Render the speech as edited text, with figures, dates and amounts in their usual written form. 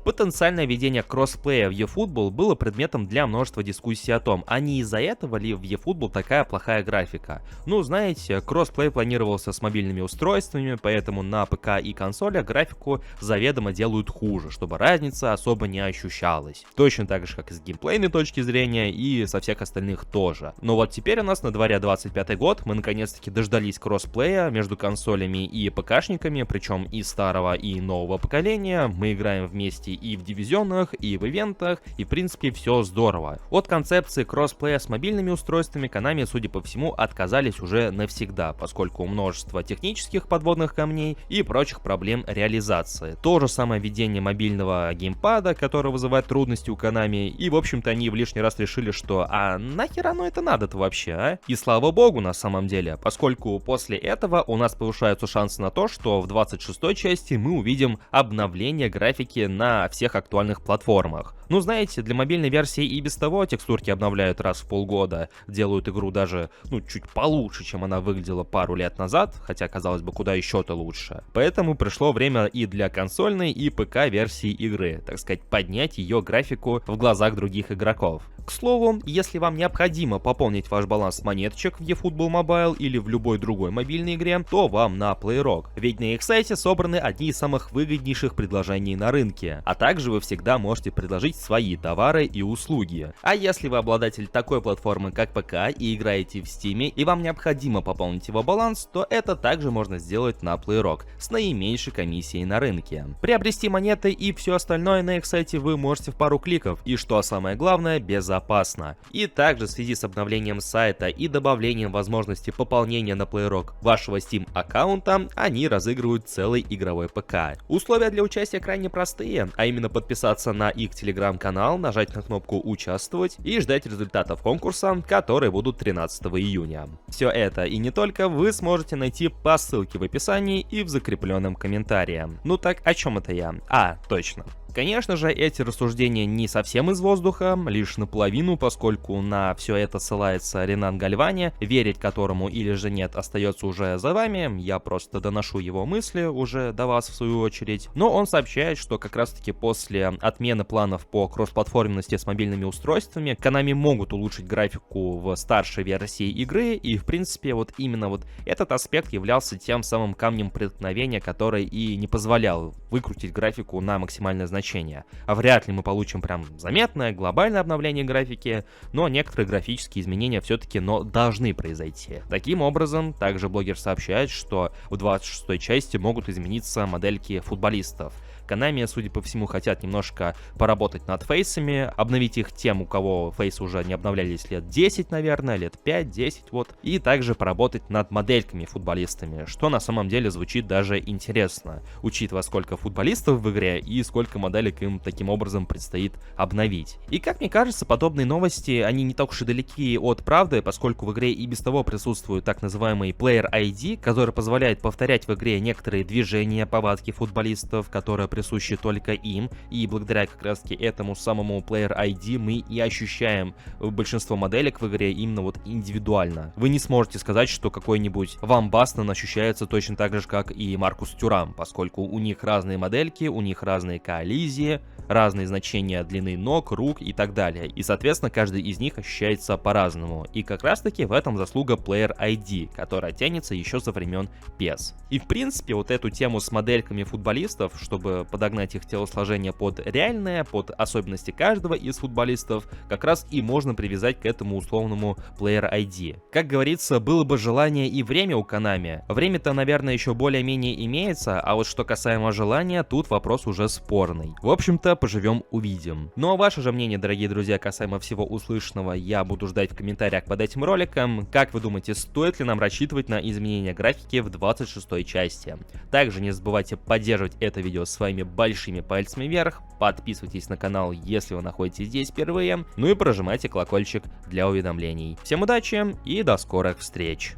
Потенциальное введение кроссплея в eFootball было предметом для множества дискуссий о том, а не из-за этого ли в eFootball такая плохая графика. Ну, знаете, кроссплей планировался с мобильными устройствами, поэтому на ПК и консолях графику заведомо делают хуже, чтобы разница особо не ощущалась. Точно так же, как и с геймплейной точки зрения, и со всех остальных тоже. Но вот теперь у нас на дворе 25 год, мы наконец-таки дождались кроссплея между консолями и ПКшниками, причем и старого, и нового поколения. Мы играем вместе и в дивизионах, и в ивентах, и в принципе все здорово. От концепции кроссплея с мобильными устройствами Konami, судя по всему, отказались уже навсегда, поскольку множество технических подводных камней и прочих проблем реализации. То же самое введение мобильного геймпада, который вызывает трудности у Konami, и в общем-то они в лишний раз решили, что а нахер оно это надо-то вообще, а? И слава богу на самом деле, поскольку после этого у нас повышаются шансы на то, что в 26-й части мы увидим обновление графики на всех актуальных платформах. Ну знаете, для мобильной версии и без того текстурки обновляют раз в полгода, делают игру даже, чуть получше, чем она выглядела пару лет назад, хотя, казалось бы, куда еще-то лучше. Поэтому пришло время и для консольной, и ПК версии игры, так сказать, поднять ее графику в глазах других игроков. К слову, если вам необходимо пополнить ваш баланс монеточек в eFootball Mobile или в любой другой мобильной игре, то вам на PlayRock, ведь на их сайте собраны одни из самых выгоднейших предложений на рынке, а также вы всегда можете предложить свои товары и услуги. А если вы обладатель такой платформы, как ПК, и играете в Steam, и вам необходимо пополнить его баланс, то это также можно сделать на PlayRock с наименьшей комиссией на рынке. Приобрести монеты и все остальное на их сайте вы можете в пару кликов, и что самое главное, безопасно. И также в связи с обновлением сайта и добавлением возможности пополнения на PlayRock вашего Steam аккаунта, они разыгрывают целый игровой ПК. Условия для участия крайне простые, а именно подписаться на их телеграм-канал, нажать на кнопку «Участвовать» и ждать результатов конкурса, которые будут 13 июня. Все это и не только вы сможете найти по ссылке в описании и в закрепленном комментарии. Ну так, о чем это я? Точно. Конечно же, эти рассуждения не совсем из воздуха, лишь наполовину, поскольку на все это ссылается Ренан Гальвани, верить которому или же нет остается уже за вами, я просто доношу его мысли уже до вас в свою очередь. Но он сообщает, что как раз таки после отмены планов по кроссплатформенности с мобильными устройствами, Konami могут улучшить графику в старшей версии игры, и в принципе вот именно вот этот аспект являлся тем самым камнем преткновения, который и не позволял выкрутить графику на максимальное значение. А вряд ли мы получим прям заметное глобальное обновление графики, но некоторые графические изменения все-таки должны произойти. Таким образом, также блогер сообщает, что в 26-й части могут измениться модельки футболистов. Konami, судя по всему, хотят немножко поработать над фейсами, обновить их тем, у кого фейсы уже не обновлялись лет 10, наверное, лет 5-10, вот, и также поработать над модельками футболистами, что на самом деле звучит даже интересно, учитывая сколько футболистов в игре и сколько моделек им таким образом предстоит обновить. И как мне кажется, подобные новости, они не так уж и далеки от правды, поскольку в игре и без того присутствует так называемый Player ID, который позволяет повторять в игре некоторые движения, повадки футболистов, которые присущи только им, и благодаря как раз таки этому самому Player ID мы и ощущаем большинство моделек в игре именно вот индивидуально. Вы не сможете сказать, что какой-нибудь Ван Бастен ощущается точно так же, как и Маркус Тюрам, поскольку у них разные модельки, у них разные коллизии, разные значения длины ног, рук и так далее. И, соответственно, каждый из них ощущается по-разному. И как раз-таки в этом заслуга Player ID, которая тянется еще со времен PES. И, в принципе, вот эту тему с модельками футболистов, чтобы подогнать их телосложение под реальное, под особенности каждого из футболистов, как раз и можно привязать к этому условному Player ID. Как говорится, было бы желание и время у Konami. Время-то, наверное, еще более-менее имеется, а вот что касаемо желания, тут вопрос уже спорный. В общем-то, поживем увидим. Ну а ваше же мнение, дорогие друзья, касаемо всего услышанного, я буду ждать в комментариях под этим роликом. Как вы думаете, стоит ли нам рассчитывать на изменение графики в 26-й части? Также не забывайте поддерживать это видео своими большими пальцами вверх, подписывайтесь на канал, если вы находитесь здесь впервые, ну и прожимайте колокольчик для уведомлений. Всем удачи и до скорых встреч!